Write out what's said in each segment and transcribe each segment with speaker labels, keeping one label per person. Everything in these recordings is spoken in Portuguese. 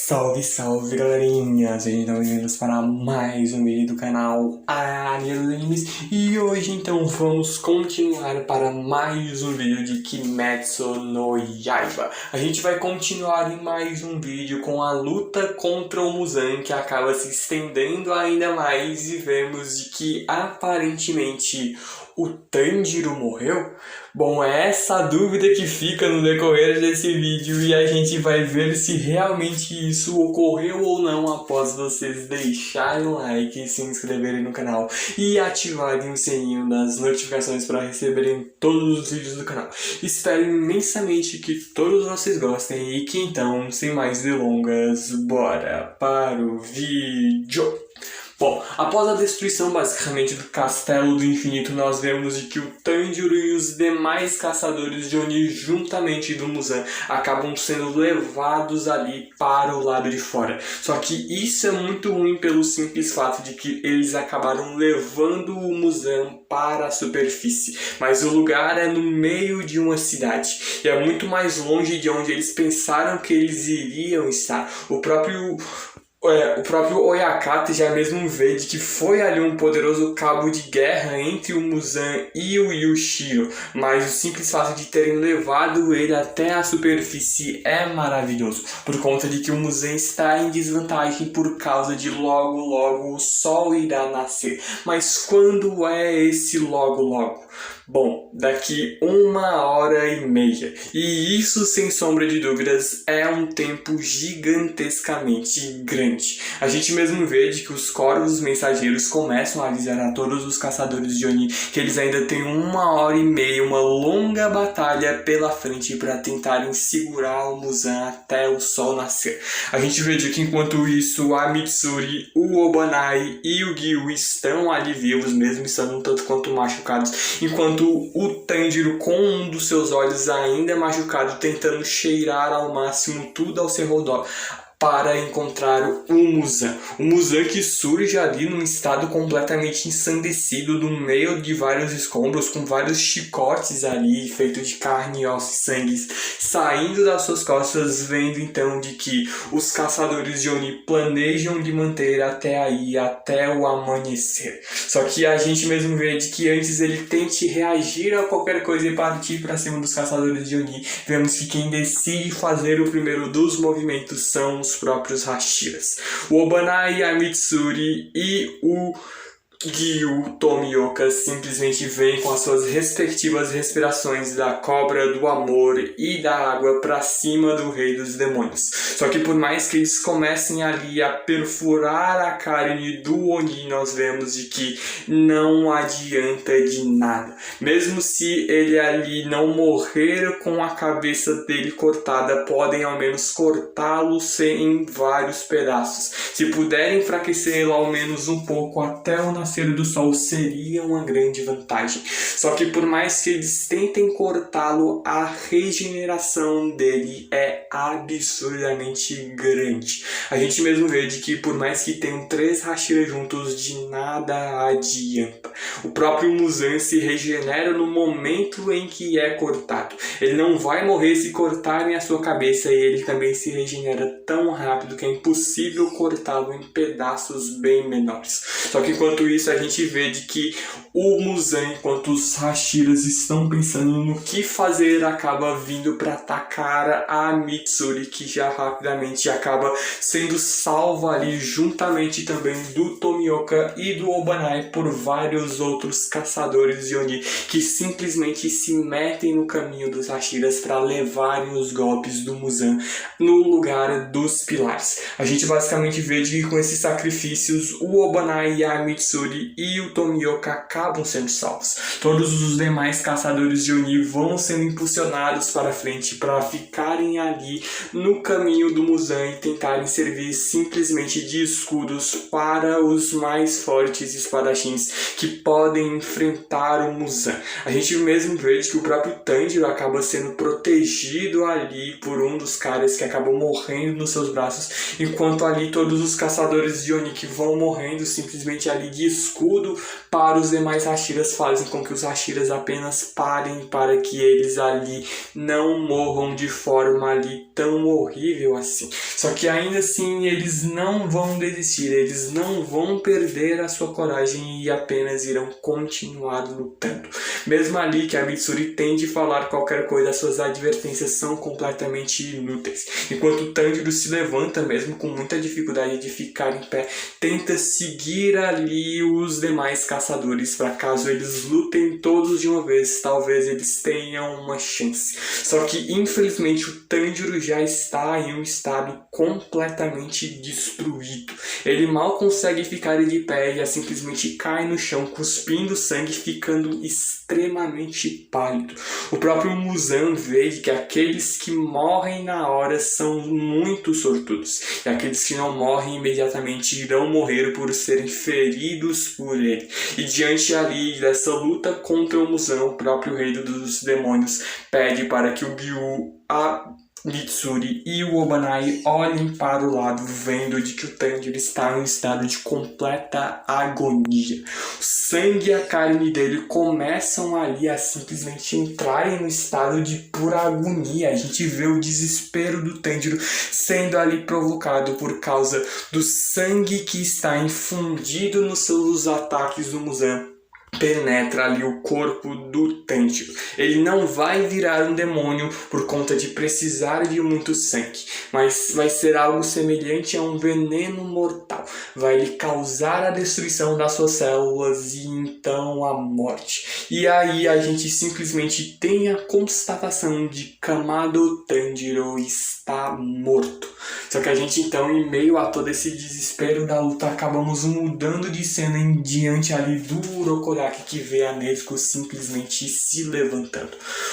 Speaker 1: Salve, salve galerinha! Sejam bem-vindos para mais um vídeo do canal Área dos Animes. E hoje então vamos continuar para mais um vídeo de Kimetsu no Yaiba. A gente vai continuar em mais um vídeo com a luta contra o Muzan, que acaba se estendendo ainda mais, e vemos de que aparentemente o Tanjiro morreu? Bom, é essa a dúvida que fica no decorrer desse vídeo, e a gente vai ver se realmente isso ocorreu ou não após vocês deixarem o like, se inscreverem no canal e ativarem o sininho das notificações para receberem todos os vídeos do canal. Espero imensamente que todos vocês gostem e que então, sem mais delongas, bora para o vídeo! Bom, após a destruição basicamente do Castelo do Infinito, nós vemos de que o Tanjiro e os demais caçadores de Oni, juntamente do Muzan, acabam sendo levados ali para o lado de fora. Só que isso é muito ruim pelo simples fato de que eles acabaram levando o Muzan para a superfície. Mas o lugar é no meio de uma cidade e é muito mais longe de onde eles pensaram que eles iriam estar. O próprio Oyakata já mesmo vê de que foi ali um poderoso cabo de guerra entre o Muzan e o Yushiro, mas o simples fato de terem levado ele até a superfície é maravilhoso, por conta de que o Muzan está em desvantagem por causa de logo o sol irá nascer. Mas quando é esse logo? Bom, daqui 1h30, e isso sem sombra de dúvidas é um tempo gigantescamente grande. A gente mesmo vê de que os corvos mensageiros começam a avisar a todos os caçadores de Oni que eles ainda têm 1h30, uma longa batalha pela frente para tentarem segurar o Muzan até o sol nascer. A gente vê de que enquanto isso a Mitsuri, o Obanai e o Gyu estão ali vivos, mesmo estando um tanto quanto machucados, enquanto o Tanjiro, com um dos seus olhos ainda machucado, tentando cheirar ao máximo tudo ao seu redor para encontrar o Muzan. O Muzan que surge ali num estado completamente ensandecido no meio de vários escombros, com vários chicotes ali feitos de carne, osso e sangue saindo das suas costas, vendo então de que os caçadores de Oni planejam de manter até o amanhecer. Só que a gente mesmo vê de que antes ele tente reagir a qualquer coisa e partir para cima dos caçadores de Oni, vemos que quem decide fazer o primeiro dos movimentos são os próprios Hashiras. O Obanai, a Mitsuri e o Gyu Tomioka simplesmente vêm com as suas respectivas respirações da cobra do amor e da água para cima do rei dos demônios. Só que por mais que eles comecem ali a perfurar a carne do Oni, nós vemos de que não adianta de nada. Mesmo se ele ali não morrer com a cabeça dele cortada, podem ao menos cortá-lo em vários pedaços. Se puderem enfraquecê-lo ao menos um pouco até o nascer do sol, seria uma grande vantagem. Só que por mais que eles tentem cortá-lo, a regeneração dele é absurdamente grande. A gente mesmo vê de que por mais que tenham 3 Hashira juntos, de nada adianta. O próprio Muzan se regenera no momento em que é cortado. Ele não vai morrer se cortarem a sua cabeça, e ele também se regenera tão rápido que é impossível cortá-lo em pedaços bem menores. Só que enquanto isso a gente vê de que o Muzan, enquanto os Hashiras estão pensando no que fazer, acaba vindo para atacar a Mitsuri, que já rapidamente acaba sendo salva ali juntamente também do Tomioka e do Obanai por vários outros caçadores de Oni que simplesmente se metem no caminho dos Hashiras para levarem os golpes do Muzan no lugar dos pilares. A gente basicamente vê de que com esses sacrifícios o Obanai e a Mitsuri e o Tomioka acabam sendo salvos. Todos os demais caçadores de Oni vão sendo impulsionados para frente para ficarem ali no caminho do Muzan e tentarem servir simplesmente de escudos para os mais fortes espadachins que podem enfrentar o Muzan. A gente mesmo vê que o próprio Tanjiro acaba sendo protegido ali por um dos caras que acabam morrendo nos seus braços, enquanto ali todos os caçadores de Oni que vão morrendo simplesmente ali de escudo para os demais Hashiras, fazem com que os Hashiras apenas parem para que eles ali não morram de forma ali tão horrível assim. Só que ainda assim eles não vão desistir, eles não vão perder a sua coragem e apenas irão continuar lutando. Mesmo ali que a Mitsuri tende a falar qualquer coisa, as suas advertências são completamente inúteis. Enquanto o Tanjiro se levanta, mesmo com muita dificuldade de ficar em pé, tenta seguir ali os demais caçadores para caso eles lutem todos de uma vez, talvez eles tenham uma chance. Só que infelizmente o Tanjiro já está em um estado completamente destruído. Ele mal consegue ficar de pé e já simplesmente cai no chão, cuspindo sangue, ficando extremamente pálido. O próprio Muzan vê que aqueles que morrem na hora são muito sortudos, e aqueles que não morrem imediatamente irão morrer por serem feridos por ele. E diante ali dessa luta contra o Muzan, o próprio rei dos demônios pede para que o Gyu, a Mitsuri e o Obanai olhem para o lado, vendo de que o Tanjiro está em um estado de completa agonia. O sangue e a carne dele começam ali a simplesmente entrarem no estado de pura agonia. A gente vê o desespero do Tanjiro sendo ali provocado por causa do sangue que está infundido nos seus ataques do Muzan. Penetra ali o corpo do Tanjiro. Ele não vai virar um demônio por conta de precisar de muito sangue, mas vai ser algo semelhante a um veneno mortal. Vai lhe causar a destruição das suas células e então a morte. E aí a gente simplesmente tem a constatação de que Kamado Tanjiro está morto. Só que a gente então, em meio a todo esse desespero da luta, acabamos mudando de cena em diante ali do Urokodaki, que vê a Nezuko simplesmente se levantando.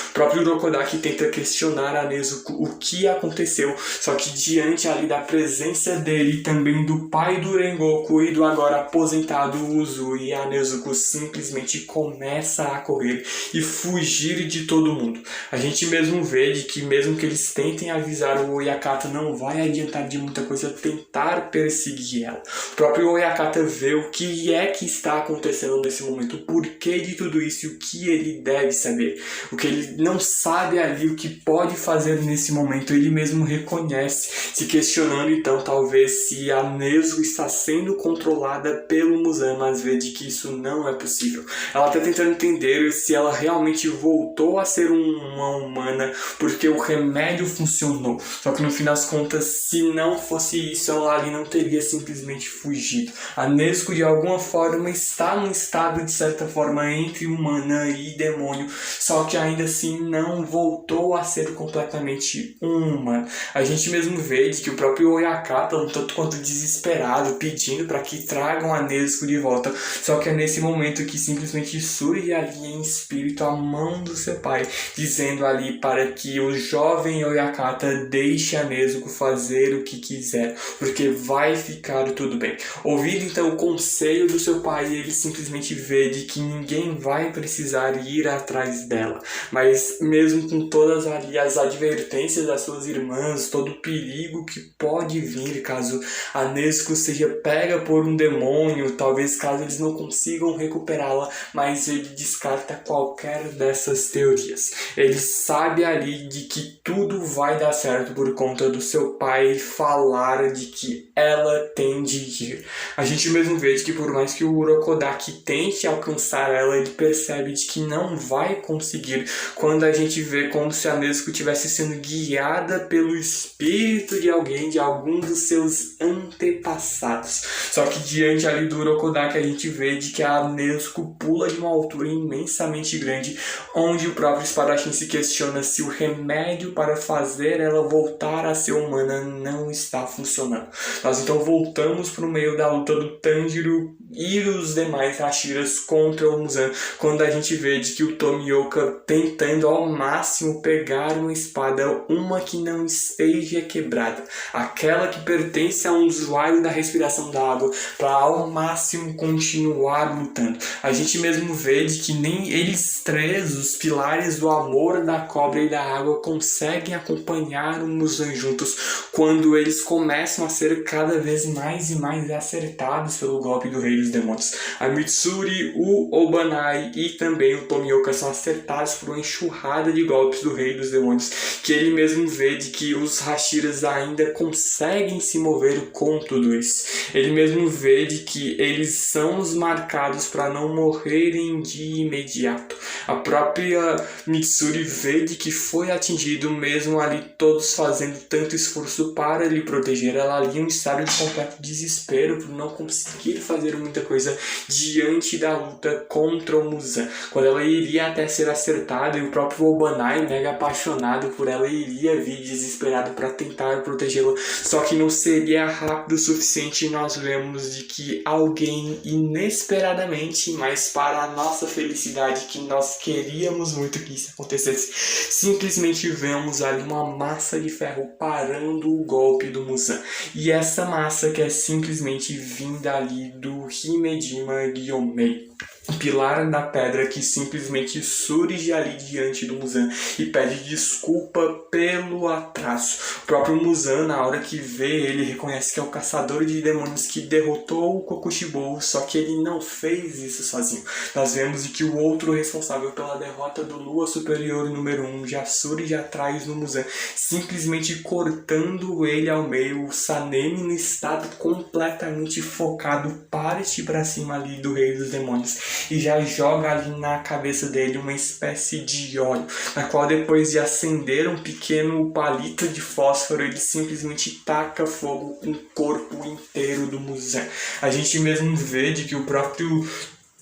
Speaker 1: O próprio Urokodaki tenta questionar a Nezuko o que aconteceu, só que diante ali da presença dele e também do pai do Rengoku e do agora aposentado Uzui, a Nezuko simplesmente começa a correr e fugir de todo mundo. A gente mesmo vê de que mesmo que eles tentem avisar o Oyakata, não vai adiantar de muita coisa tentar perseguir ela. O próprio Oyakata vê o que é que está acontecendo nesse momento, o porquê de tudo isso e o que ele deve saber. O que ele não sabe ali, o que pode fazer nesse momento, ele mesmo reconhece, se questionando então talvez se a Nezuko está sendo controlada pelo Muzan, mas vê de que isso não é possível. Ela está tentando entender se ela realmente voltou a ser uma humana porque o remédio funcionou. Só que no fim das contas, se não fosse isso, ela ali não teria simplesmente fugido. A Nezuko de alguma forma está num estado de certa forma entre humana e demônio, só que ainda assim não voltou a ser completamente humana. A gente mesmo vê de que o próprio Oyakata, um tanto quanto desesperado, pedindo para que tragam a Nezuko de volta, só que é nesse momento que simplesmente surge ali em espírito a mão do seu pai, dizendo ali para que o jovem Oyakata deixe a Nezuko fazer o que quiser, porque vai ficar tudo bem. Ouvindo então o conselho do seu pai, ele simplesmente vê de que ninguém vai precisar ir atrás dela, mas mesmo com todas ali as advertências das suas irmãs, todo o perigo que pode vir caso a Nezuko seja pega por um demônio, talvez caso eles não consigam recuperá-la, mas ele descarta qualquer dessas teorias. Ele sabe ali de que tudo vai dar certo por conta do seu pai falar de que ela tem de ir. A gente mesmo vê de que por mais que o Urokodaki tente alcançar ela, ele percebe de que não vai conseguir, quando a gente vê como se a Nezuko estivesse sendo guiada pelo espírito de alguém, de algum dos seus antepassados. Só que diante ali do Urokodaki a gente vê de que a Nezuko pula de uma altura imensamente grande, onde o próprio espadachim se questiona se o remédio para fazer ela voltar a ser humana não está funcionando. Nós então voltamos para o meio da luta do Tanjiro e os demais Hashiras contra o Muzan, quando a gente vê de que o Tomioka tentando ao máximo pegar uma espada, uma que não esteja quebrada, aquela que pertence a um usuário da respiração da água, para ao máximo continuar lutando. A gente mesmo vê de que nem eles três, os pilares do amor, da cobra e da água, conseguem acompanhar o Muzan juntos, quando quando eles começam a ser cada vez mais e mais acertados pelo golpe do Rei dos Demônios. A Mitsuri, o Obanai e também o Tomioka são acertados por uma enxurrada de golpes do Rei dos Demônios, que ele mesmo vê de que os Hashiras ainda conseguem se mover com tudo isso. Ele mesmo vê de que eles são os marcados para não morrerem de imediato. A própria Mitsuri vê de que foi atingido mesmo ali, todos fazendo tanto esforço para lhe proteger. Ela ali em um estado de completo desespero por não conseguir fazer muita coisa diante da luta contra o Muzan. Quando ela iria até ser acertada e o próprio Obanai, mega apaixonado por ela, iria vir desesperado para tentar protegê-la, só que não seria rápido o suficiente. E nós vemos de que alguém inesperadamente, mas para a nossa felicidade, que nós queríamos muito que isso acontecesse, simplesmente vemos ali uma massa de ferro parando o golpe do Muzan. E essa massa que é simplesmente vinda ali do Himejima Gyomei, pilar da pedra, que simplesmente surge ali diante do Muzan e pede desculpa pelo atraso. O próprio Muzan, na hora que vê ele, reconhece que é o caçador de demônios que derrotou o Kokushibou, só que ele não fez isso sozinho. Nós vemos que o outro responsável pela derrota do Lua Superior número 1 já surge atrás do Muzan, simplesmente cortando ele ao meio. O Sanemi, no estado completamente focado, parte para cima ali do Rei dos Demônios e já joga ali na cabeça dele uma espécie de óleo, na qual, depois de acender um pequeno palito de fósforo, ele simplesmente taca fogo com o corpo inteiro do Muzan. A gente mesmo vê de que o próprio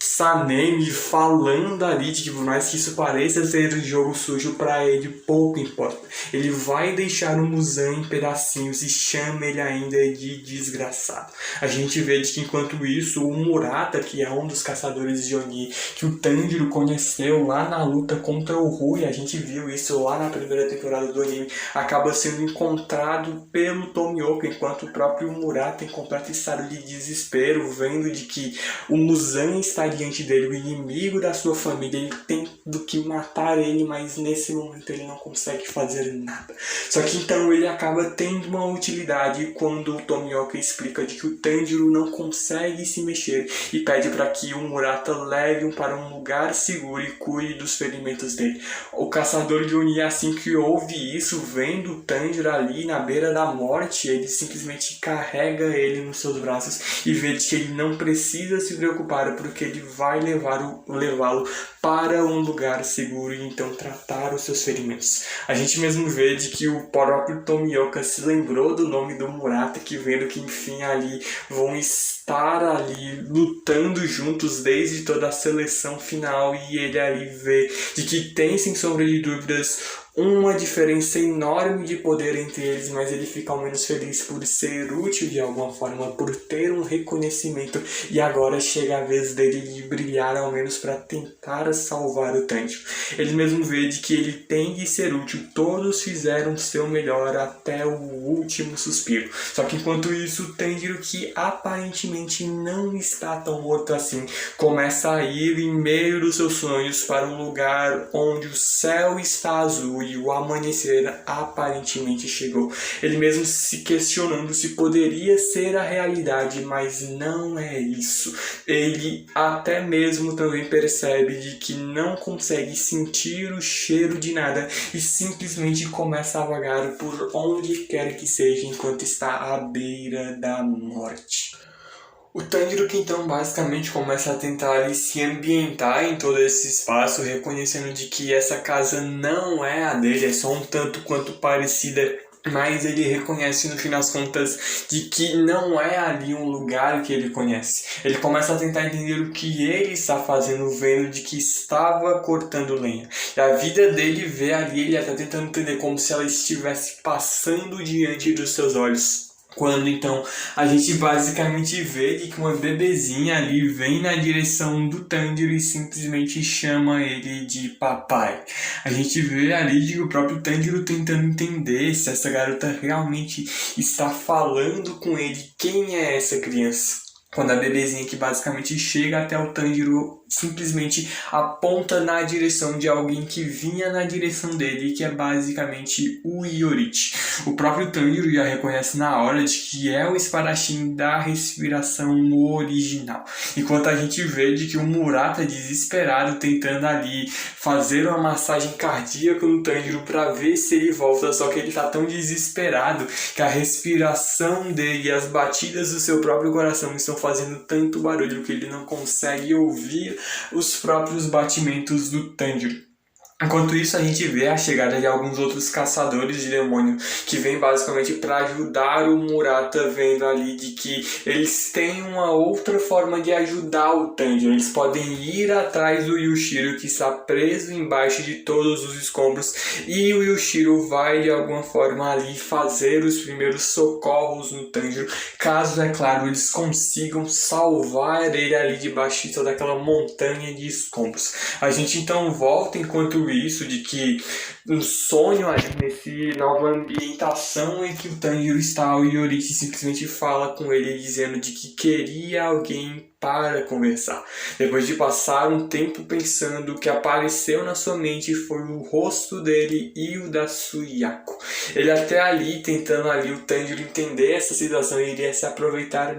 Speaker 1: Sanemi falando ali de que, por mais que isso pareça ser um jogo sujo, para ele pouco importa. Ele vai deixar o Muzan em pedacinhos e chama ele ainda de desgraçado. A gente vê de que, enquanto isso, o Murata, que é um dos caçadores de Oni, que o Tanjiro conheceu lá na luta contra o Rui, a gente viu isso lá na primeira temporada do anime, acaba sendo encontrado pelo Tomioka, enquanto o próprio Murata, em completo estado de desespero, vendo de que o Muzan está diante dele, o inimigo da sua família, ele tem do que matar ele, mas nesse momento ele não consegue fazer nada. Só que então ele acaba tendo uma utilidade quando o Tomioka explica de que o Tanjiro não consegue se mexer e pede para que o Murata leve-o para um lugar seguro e cuide dos ferimentos dele. O caçador de Oni, assim que ouve isso, vendo o Tanjiro ali na beira da morte, ele simplesmente carrega ele nos seus braços e vê que ele não precisa se preocupar, porque ele vai levá-lo para um lugar seguro e então tratar os seus ferimentos. A gente mesmo vê de que o próprio Tomioka se lembrou do nome do Murata, que vendo que enfim ali vão estar ali lutando juntos desde toda a seleção final, e ele ali vê de que tem, sem sombra de dúvidas, uma diferença enorme de poder entre eles, mas ele fica ao menos feliz por ser útil de alguma forma, por ter um reconhecimento, e agora chega a vez dele de brilhar, ao menos para tentar salvar o Tanjiro. Ele mesmo vê de que ele tem de ser útil, todos fizeram seu melhor até o último suspiro. Só que enquanto isso, o Tanjiro, que aparentemente não está tão morto assim, começa a ir em meio dos seus sonhos para um lugar onde o céu está azul e o amanhecer aparentemente chegou. Ele mesmo se questionando se poderia ser a realidade, mas não é isso. Ele até mesmo também percebe de que não consegue sentir o cheiro de nada e simplesmente começa a vagar por onde quer que seja enquanto está à beira da morte. O Tanjiro, que então basicamente começa a tentar ali se ambientar em todo esse espaço, reconhecendo de que essa casa não é a dele, é só um tanto quanto parecida, mas ele reconhece no fim das contas de que não é ali um lugar que ele conhece. Ele começa a tentar entender o que ele está fazendo, vendo de que estava cortando lenha. E a vida dele vê ali, ele está tentando entender como se ela estivesse passando diante dos seus olhos. Quando então a gente basicamente vê de que uma bebezinha ali vem na direção do Tanjiro e simplesmente chama ele de papai. A gente vê ali de que o próprio Tanjiro tentando entender se essa garota realmente está falando com ele, quem é essa criança. Quando a bebezinha que basicamente chega até o Tanjiro simplesmente aponta na direção de alguém que vinha na direção dele, que é basicamente o Iorichi. O próprio Tanjiro já reconhece na hora de que é o espadachim da respiração original. Enquanto a gente vê de que o Murata desesperado tentando ali fazer uma massagem cardíaca no Tanjiro para ver se ele volta, só que ele tá tão desesperado que a respiração dele e as batidas do seu próprio coração estão fazendo tanto barulho que ele não consegue ouvir os próprios batimentos do Tanjiro. Enquanto isso, a gente vê a chegada de alguns outros caçadores de demônio que vêm basicamente para ajudar o Murata, vendo ali de que eles têm uma outra forma de ajudar o Tanjiro. Eles podem ir atrás do Yushiro, que está preso embaixo de todos os escombros, e o Yushiro vai de alguma forma ali fazer os primeiros socorros no Tanjiro, caso, é claro, eles consigam salvar ele ali debaixo de toda aquela montanha de escombros. A gente então volta enquanto isso, de que um sonho ali nessa nova ambientação em que o Tanjiro está, o Iorichi simplesmente fala com ele dizendo de que queria alguém para conversar. Depois de passar um tempo pensando, o que apareceu na sua mente foi o rosto dele e o da Suyako. Ele até ali, tentando ali o Tanjiro entender essa situação, iria se aproveitar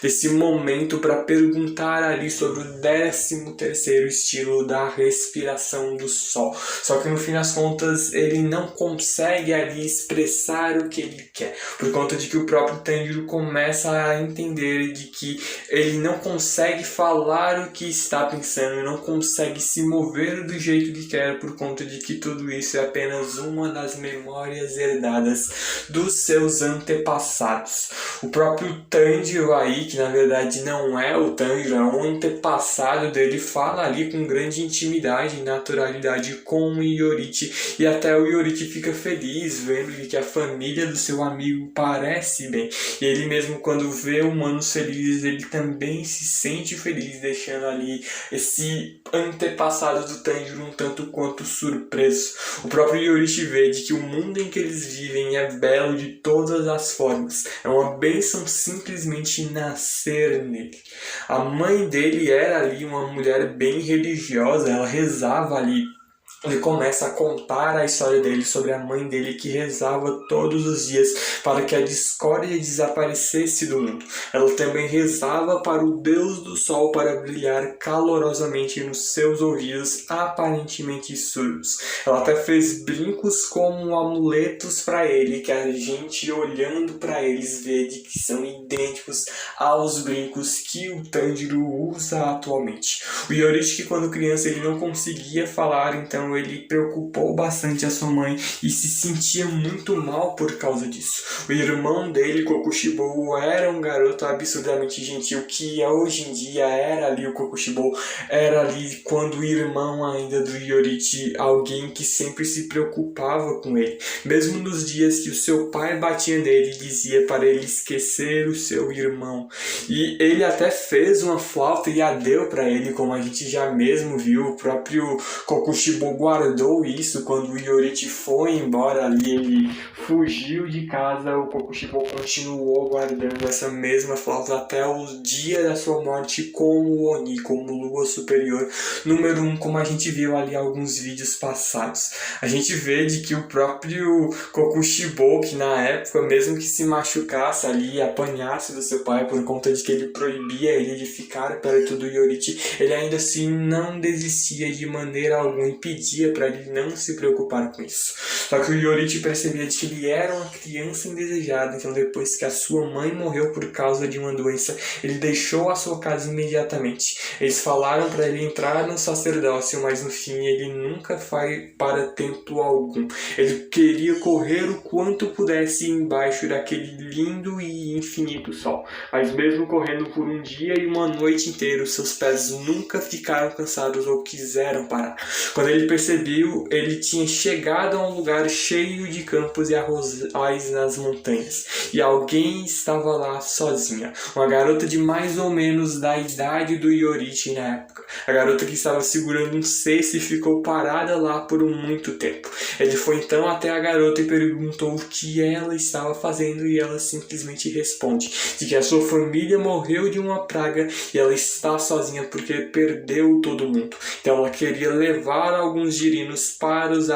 Speaker 1: desse momento para perguntar ali sobre o 13º estilo da respiração do sol. Só que no fim das contas ele não consegue ali expressar o que ele quer, por conta de que o próprio Tanjiro começa a entender de que ele não consegue falar o que está pensando, não consegue se mover do jeito que quer, por conta de que tudo isso é apenas uma das memórias herdadas dos seus antepassados. O próprio Tanjiro aí, que na verdade não é o Tanjiro, é um antepassado dele, fala ali com grande intimidade e naturalidade com o Iorichi, e até o Iorichi fica feliz vendo que a família do seu amigo parece bem, e ele mesmo quando vê humanos felizes, ele também se sente feliz, deixando ali esse antepassado do Tanjiro um tanto quanto surpreso. O próprio Iorichi vê de que o mundo em que eles vivem é belo de todas as formas, é uma bênção simplesmente nascer nele. A mãe dele era ali uma mulher bem religiosa, ela rezava ali. Ele começa a contar a história dele sobre a mãe dele que rezava todos os dias para que a discórdia desaparecesse do mundo. Ela também rezava para o Deus do Sol para brilhar calorosamente nos seus ouvidos aparentemente surdos. Ela até fez brincos como amuletos para ele, que a gente olhando para eles vê de que são idênticos aos brincos que o Tanjiro usa atualmente. O Iorichi, que quando criança ele não conseguia falar, então ele preocupou bastante a sua mãe e se sentia muito mal por causa disso. O irmão dele, Kokushibo, era um garoto absurdamente gentil, que hoje em dia era ali o Kokushibo, era ali quando o irmão ainda do Iorichi, alguém que sempre se preocupava com ele. Mesmo nos dias que o seu pai batia nele, dizia para ele esquecer o seu irmão. E ele até fez uma flauta e a deu para ele, como a gente já mesmo viu. O próprio Kokushibo guardou isso quando o Iorichi foi embora ali, ele fugiu de casa, o Kokushibo continuou guardando essa mesma flauta até o dia da sua morte como Oni, como Lua Superior número 1, como a gente viu ali em alguns vídeos passados. A gente vê de que o próprio Kokushibo, que na época, mesmo que se machucasse ali, apanhasse do seu pai por conta de que ele proibia ele de ficar perto do Iorichi, ele ainda assim não desistia de maneira alguma e pedia para ele não se preocupar com isso. Só que o Iorichi percebia que ele era uma criança indesejada, então depois que a sua mãe morreu por causa de uma doença, ele deixou a sua casa imediatamente. Eles falaram para ele entrar no sacerdócio, mas no fim ele nunca foi para templo algum. Ele queria correr o quanto pudesse embaixo daquele lindo e infinito sol, mas mesmo correndo por um dia e uma noite inteira, seus pés nunca ficaram cansados ou quiseram parar. Quando ele percebeu, ele tinha chegado a um lugar cheio de campos e arrozais nas montanhas, e alguém estava lá sozinha, uma garota de mais ou menos da idade do Iorite na época. A garota que estava segurando um cesto e ficou parada lá por muito tempo. Ele foi então até a garota e perguntou o que ela estava fazendo, e ela simplesmente responde de que a sua família morreu de uma praga e ela está sozinha porque perdeu todo mundo. Então ela queria levar alguns girinos para os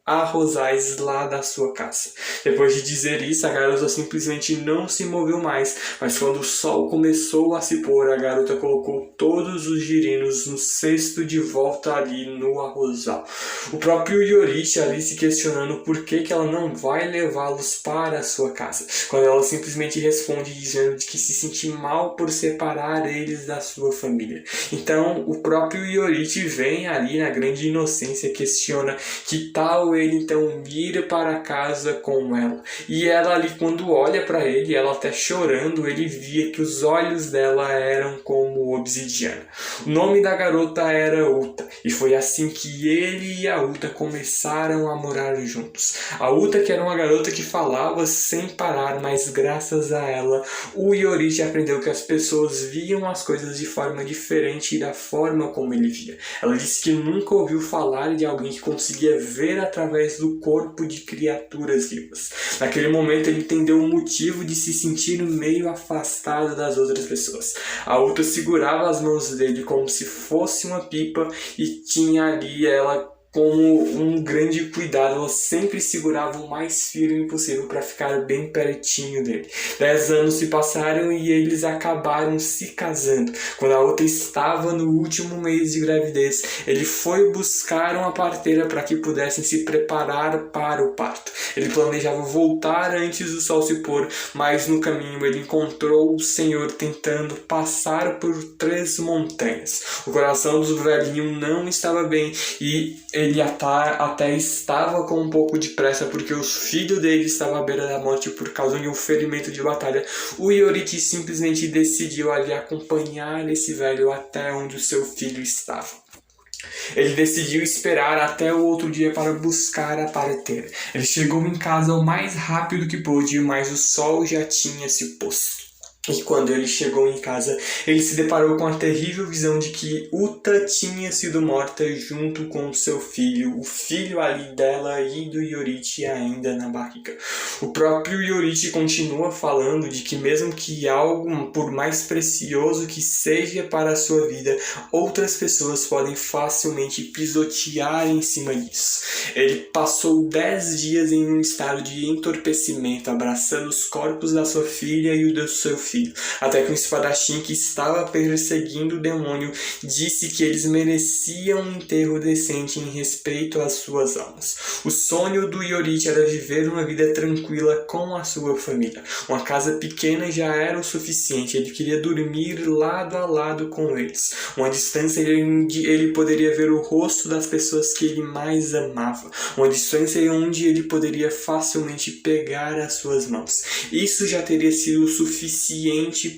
Speaker 1: arrozais lá da sua casa. Depois de dizer isso, a garota simplesmente não se moveu mais, mas quando o sol começou a se pôr, a garota colocou todos os girinos no cesto de volta ali no arrozal. O próprio Iorite ali se questionando por que ela não vai levá-los para a sua casa, quando ela simplesmente responde dizendo de que se sente mal por separar eles da sua família. Então o próprio Iorite vem ali na grande inocência, questiona que tal ele então ir para casa com ela. E ela ali, quando olha para ele, ela até chorando, ele via que os olhos dela eram como obsidiana. O nome da garota era Uta, e foi assim que ele e a Uta começaram a morar juntos. A Uta, que era uma garota que falava sem parar, mas graças a ela, o Iorite aprendeu que as pessoas viam as coisas de forma diferente da forma como ele via. Ela disse que nunca ouviu falar de alguém que conseguia ver através do corpo de criaturas vivas. Naquele momento ele entendeu o motivo de se sentir meio afastado das outras pessoas. A Uta segurava as mãos dele como se fosse uma pipa e tinha ali ela como um grande cuidado. Ela sempre segurava o mais firme possível para ficar bem pertinho dele. 10 anos se passaram e eles acabaram se casando. Quando a outra estava no último mês de gravidez, ele foi buscar uma parteira para que pudessem se preparar para o parto. Ele planejava voltar antes do sol se pôr, mas no caminho ele encontrou o Senhor tentando passar por 3 montanhas. O coração do velhinho não estava bem e ele até estava com um pouco de pressa porque o filho dele estava à beira da morte por causa de um ferimento de batalha. O Iorite simplesmente decidiu ali acompanhar esse velho até onde o seu filho estava. Ele decidiu esperar até o outro dia para buscar a parteira. Ele chegou em casa o mais rápido que pôde, mas o sol já tinha se posto. E quando ele chegou em casa, ele se deparou com a terrível visão de que Uta tinha sido morta junto com seu filho, o filho ali dela e do Iorite ainda na barriga. O próprio Iorite continua falando de que mesmo que algo, por mais precioso que seja para a sua vida, outras pessoas podem facilmente pisotear em cima disso. Ele passou 10 dias em um estado de entorpecimento, abraçando os corpos da sua filha e o do seu filho, até que um espadachim que estava perseguindo o demônio disse que eles mereciam um enterro decente em respeito às suas almas. O sonho do Iorite era viver uma vida tranquila com a sua família. Uma casa pequena já era o suficiente, ele queria dormir lado a lado com eles. Uma distância onde ele poderia ver o rosto das pessoas que ele mais amava. Uma distância onde ele poderia facilmente pegar as suas mãos. Isso já teria sido o suficiente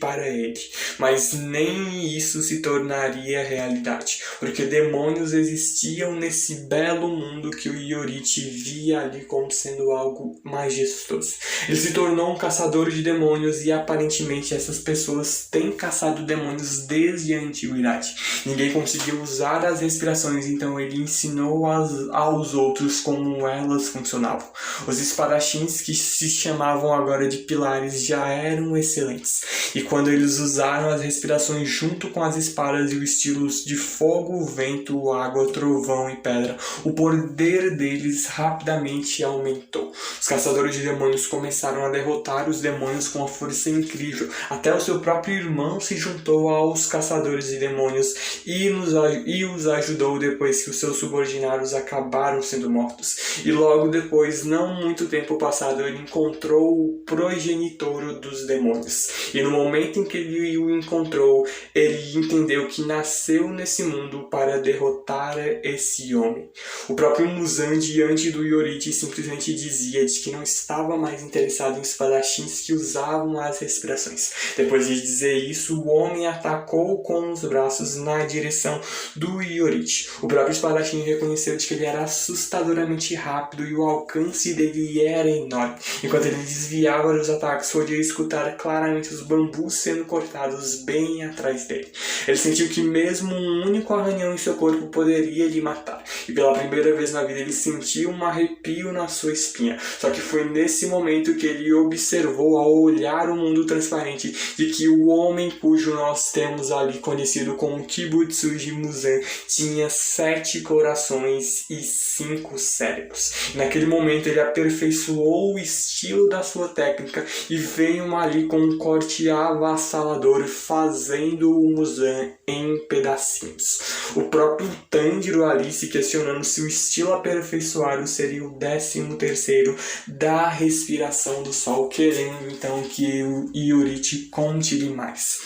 Speaker 1: para ele, mas nem isso se tornaria realidade, porque demônios existiam nesse belo mundo que o Iorite via ali como sendo algo majestoso. Ele se tornou um caçador de demônios e aparentemente essas pessoas têm caçado demônios desde a antiguidade. Ninguém conseguiu usar as respirações, então ele ensinou aos outros como elas funcionavam. Os espadachins, que se chamavam agora de pilares, já eram excelentes. E quando eles usaram as respirações junto com as espadas e os estilos de fogo, vento, água, trovão e pedra, o poder deles rapidamente aumentou. Os caçadores de demônios começaram a derrotar os demônios com uma força incrível. Até o seu próprio irmão se juntou aos caçadores de demônios e os ajudou depois que os seus subordinados acabaram sendo mortos. E logo depois, não muito tempo passado, ele encontrou o progenitor dos demônios. E no momento em que ele o encontrou, ele entendeu que nasceu nesse mundo para derrotar esse homem. O próprio Muzan, diante do Yorite, simplesmente dizia de que não estava mais interessado em espadachins que usavam as respirações. Depois de dizer isso, o homem atacou com os braços na direção do Yorite. O próprio espadachim reconheceu de que ele era assustadoramente rápido e o alcance dele era enorme. Enquanto ele desviava dos ataques, podia escutar claramente os bambus sendo cortados bem atrás dele. Ele sentiu que mesmo um único arranhão em seu corpo poderia lhe matar. E pela primeira vez na vida ele sentiu um arrepio na sua espinha. Só que foi nesse momento que ele observou, ao olhar o mundo transparente, de que o homem cujo nós temos ali conhecido como Kibutsuji Muzan tinha 7 corações e 5 cérebros. E naquele momento ele aperfeiçoou o estilo da sua técnica e veio ali com um corte avassalador, fazendo o Muzan em pedacinhos. O próprio Tanjiro ali se questionando se o estilo aperfeiçoado seria o 13º da respiração do sol, querendo então que o Yorite conte-lhe mais.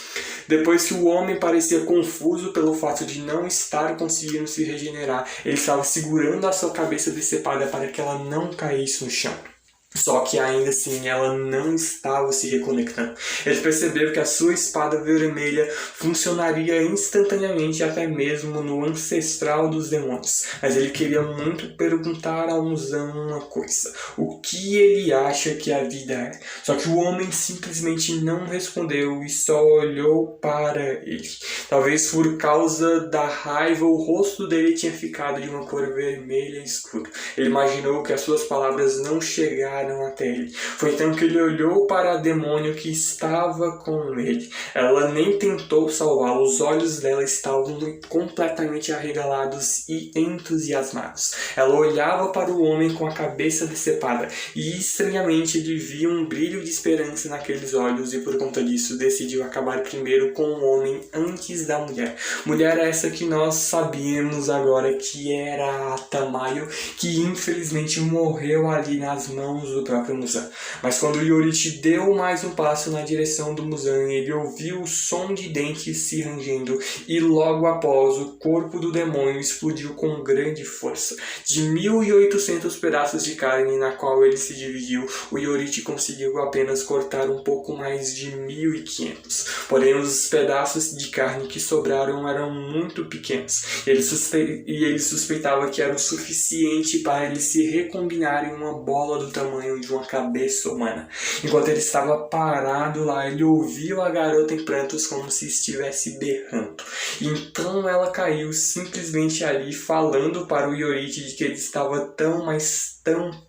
Speaker 1: Depois que o homem parecia confuso pelo fato de não estar conseguindo se regenerar, ele estava segurando a sua cabeça decepada para que ela não caísse no chão. Só que ainda assim ela não estava se reconectando. Ele percebeu que a sua espada vermelha funcionaria instantaneamente até mesmo no ancestral dos demônios. Mas ele queria muito perguntar a Muzan uma coisa: o que ele acha que a vida é? Só que o homem simplesmente não respondeu e só olhou para ele. Talvez por causa da raiva, o rosto dele tinha ficado de uma cor vermelha escura. Ele imaginou que as suas palavras não chegaram até ele. Foi então que ele olhou para a demônio que estava com ele. Ela nem tentou salvá-lo. Os olhos dela estavam completamente arregalados e entusiasmados. Ela olhava para o homem com a cabeça decepada e estranhamente ele via um brilho de esperança naqueles olhos e por conta disso decidiu acabar primeiro com o homem antes da mulher. Mulher essa que nós sabíamos agora que era a Tamayo, que infelizmente morreu ali nas mãos do próprio Muzan. Mas quando o Yorite deu mais um passo na direção do Muzan, ele ouviu o som de dentes se rangendo e logo após o corpo do demônio explodiu com grande força. De 1.800 pedaços de carne na qual ele se dividiu, o Yorite conseguiu apenas cortar um pouco mais de 1.500. Porém, os pedaços de carne que sobraram eram muito pequenos e ele suspeitava que era o suficiente para eles se recombinarem em uma bola do tamanho de uma cabeça humana. Enquanto ele estava parado lá, ele ouviu a garota em prantos como se estivesse berrando. Então ela caiu simplesmente ali, falando para o Yorite de que ele estava tão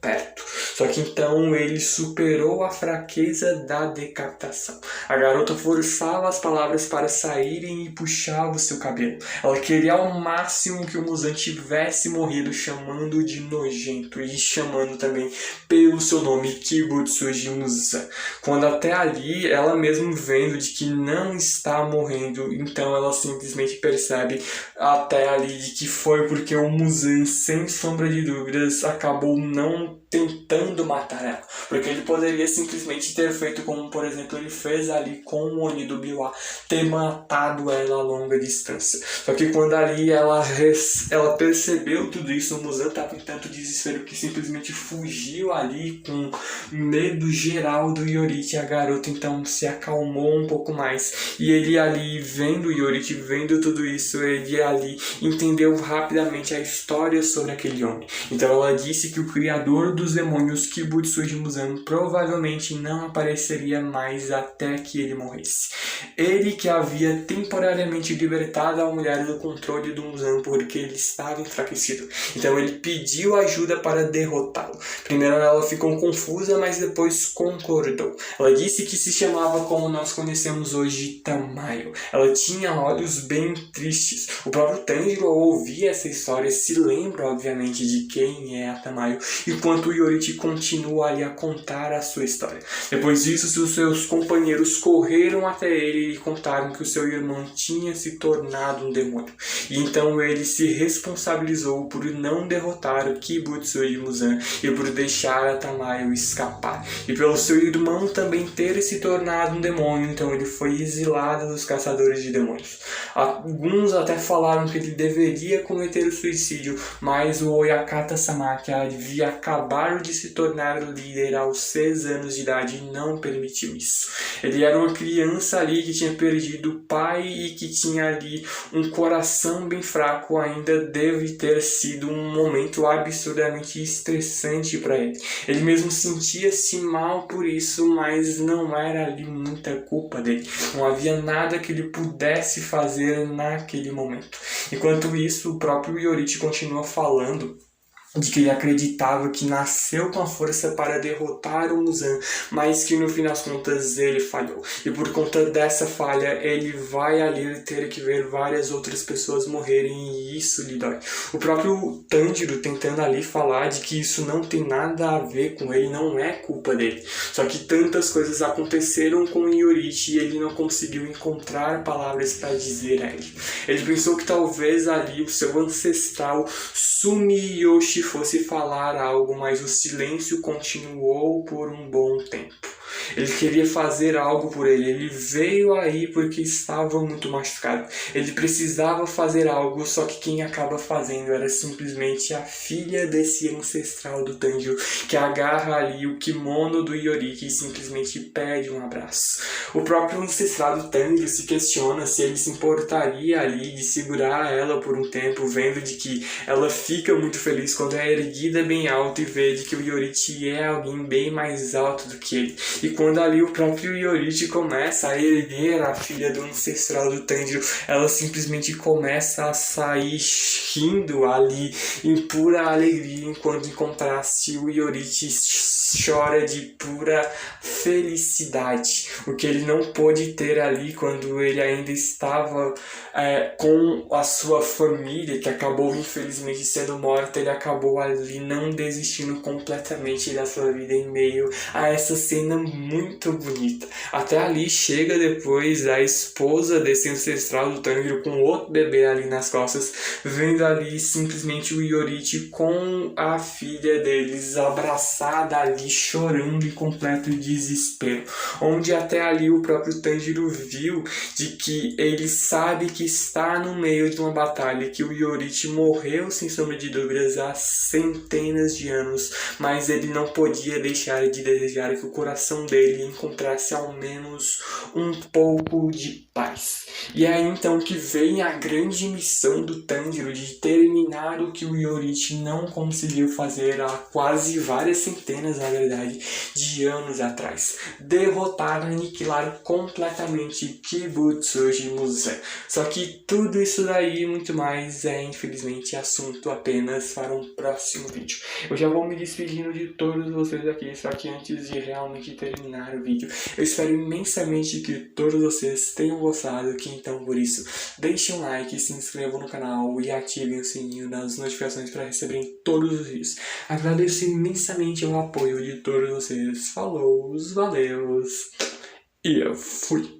Speaker 1: perto. Só que então ele superou a fraqueza da decapitação. A garota forçava as palavras para saírem e puxava o seu cabelo. Ela queria ao máximo que o Muzan tivesse morrido, chamando de nojento e chamando também pelo seu nome, Kibutsuji Muzan. Quando até ali, ela mesmo vendo de que não está morrendo, então ela simplesmente percebe até ali de que foi porque o Muzan, sem sombra de dúvidas, acabou não tentando matar ela, porque ele poderia simplesmente ter feito como, por exemplo, ele fez ali com o Oni do Biwa, ter matado ela a longa distância. Só que quando ali ela percebeu tudo isso, o Muzan estava em tanto desespero que simplesmente fugiu ali com medo geral do Yorite. A garota então se acalmou um pouco mais e ele ali vendo o Yorite, vendo tudo isso, ele ali entendeu rapidamente a história sobre aquele homem. Então ela disse que o criador dos demônios, Kibutsuji Muzan, provavelmente não apareceria mais até que ele morresse. Ele que havia temporariamente libertado a mulher do controle do Muzan porque ele estava enfraquecido. Então ele pediu ajuda para derrotá-lo. Primeiro ela ficou confusa, mas depois concordou. Ela disse que se chamava como nós conhecemos hoje, Tamayo. Ela tinha olhos bem tristes. O próprio Tanjiro, ao ouvir essa história, se lembra obviamente de quem é a Tamayo, enquanto enquanto o Yorite continua ali a contar a sua história. Depois disso, os seus companheiros correram até ele e contaram que o seu irmão tinha se tornado um demônio. E então ele se responsabilizou por não derrotar o Kibutsuji Muzan e por deixar a Tamayo escapar. E pelo seu irmão também ter se tornado um demônio, então ele foi exilado dos caçadores de demônios. Alguns até falaram que ele deveria cometer o suicídio, mas o Oyakata-sama, que havia acabado de se tornar líder aos 6 anos de idade, não permitiu isso. Ele era uma criança ali que tinha perdido o pai e que tinha ali um coração bem fraco. Ainda deve ter sido um momento absurdamente estressante para ele. Ele mesmo sentia-se mal por isso, mas não era ali muita culpa dele. Não havia nada que ele pudesse fazer naquele momento. Enquanto isso, o próprio Yorite continua falando de que ele acreditava que nasceu com a força para derrotar o Muzan, mas que no fim das contas ele falhou. E por conta dessa falha, ele vai ali ter que ver várias outras pessoas morrerem e isso lhe dói. O próprio Tanjiro tentando ali falar de que isso não tem nada a ver com ele, não é culpa dele. Só que tantas coisas aconteceram com o Yorite e ele não conseguiu encontrar palavras para dizer a ele. Ele pensou que talvez ali o seu ancestral Sumiyoshi fosse falar algo, mas o silêncio continuou por um bom tempo. Ele queria fazer algo por ele. Ele veio aí porque estava muito machucado. Ele precisava fazer algo, só que quem acaba fazendo era simplesmente a filha desse ancestral do Tanjiro, que agarra ali o kimono do Yorite e simplesmente pede um abraço. O próprio ancestral do Tanjiro se questiona se ele se importaria ali de segurar ela por um tempo, vendo de que ela fica muito feliz quando é erguida bem alto e vê de que o Yorite é alguém bem mais alto do que ele. E quando ali o próprio Yorite começa a erguer a filha do ancestral do Tanjiro, ela simplesmente começa a sair rindo ali em pura alegria, enquanto em contraste o Yorite chora de pura felicidade, o que ele não pôde ter ali quando ele ainda estava com a sua família, que acabou infelizmente sendo morta. Ele acabou ali não desistindo completamente da sua vida em meio a essa cena muito bonita. Até ali chega depois a esposa desse ancestral do Tanjiro com outro bebê ali nas costas, vendo ali simplesmente o Yorite com a filha deles abraçada ali, chorando em completo desespero, onde até ali o próprio Tanjiro viu de que ele sabe que está no meio de uma batalha, que o Yorite morreu sem sombra de dúvidas há centenas de anos, mas ele não podia deixar de desejar que o coração dele encontrasse ao menos um pouco de paz. E é aí então que vem a grande missão do Tanjiro de terminar o que o Yorite não conseguiu fazer há quase várias centenas, na verdade, de anos atrás. Derrotar, aniquilar completamente Kibutsuji Muzan. Só que tudo isso daí e muito mais é infelizmente assunto apenas para um próximo vídeo. Eu já vou me despedindo de todos vocês aqui, só que antes de realmente terminar o vídeo, eu espero imensamente que todos vocês tenham gostado, que então por isso deixem um like, se inscrevam no canal e ativem o sininho das notificações para receberem todos os vídeos. Agradeço imensamente o apoio de todos vocês. Falou, valeu e eu fui!